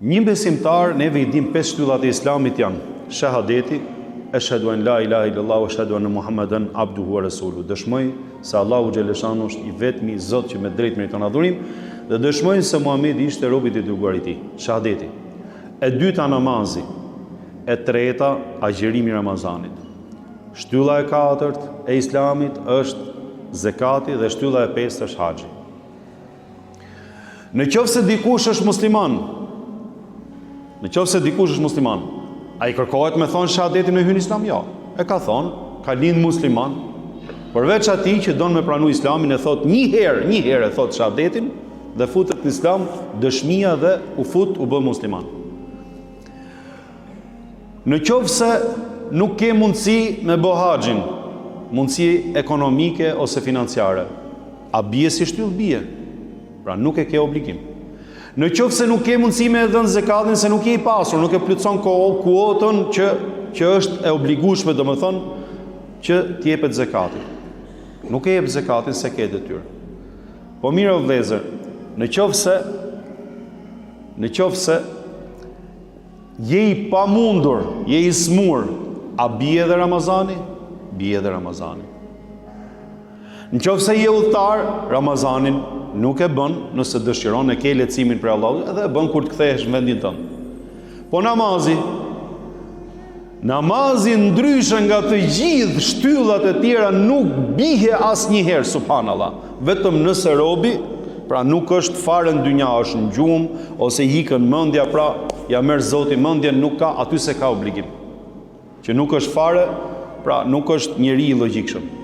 Një besimtar, neve I dim 5 shtyllat e Islamit janë shahadeti, ashhadu an la ilaha illallah wa ashhadu anna Muhammeden abduhu wa rasuluhu. Dëshmoj se Allahu xhaleshanu është I vetmi Zot që me drejt meriton adhurim dhe dëshmoj se Muhamedi ishte robi I dërguar I Tij. Shahadeti. E dyta namazi, e treta agjërimi I Ramazanit. Shtylla e katërt e Islamit është zekati dhe shtylla e pestë është haxhi. Në qoftë se dikush është musliman, a I kërkohet me thonë shahadetin me hyn Islam? Ja. E ka thonë, ka lind musliman, përveç atij që don me pranu Islamin e thot një herë e thot shahadetin dhe futet në Islam, dëshmia dhe u bë musliman. Në qoftë se nuk ke mundësi me bë haxhin, mundësi ekonomike ose financiare, a bie si shtyllë? Bie. Pra nuk e ke obligim. Në qoftë se nuk ke mundësi me dhënë zekatin, se nuk je I pasur, nuk e plotson kuotën që është e obligueshme, domethënë që t'i jepet zekati. Nuk e jep zekatin se ke detyrë. Po mirë o vëllezër, në qoftë se je I pamundur, je I smur, a bie edhe Ramazani? Bie edhe Ramazani. Në qoftë se je udhëtar, Ramazanin nuk e bën nëse dëshiron, e ke lehtësimin për Allahut, edhe e bën kur të kthehesh në vendin tënd. Po namazi ndryshe nga të gjithë shtyllat e tjera nuk bie asnjëherë, subhanallah, vetëm nëse robi, pra nuk është fare në dynja, është në gjumë ose hikën mendja, pra ja merr Zoti mendjen, nuk ka, aty se ka obligim. Që nuk është fare, pra nuk është njeri I logjikshëm.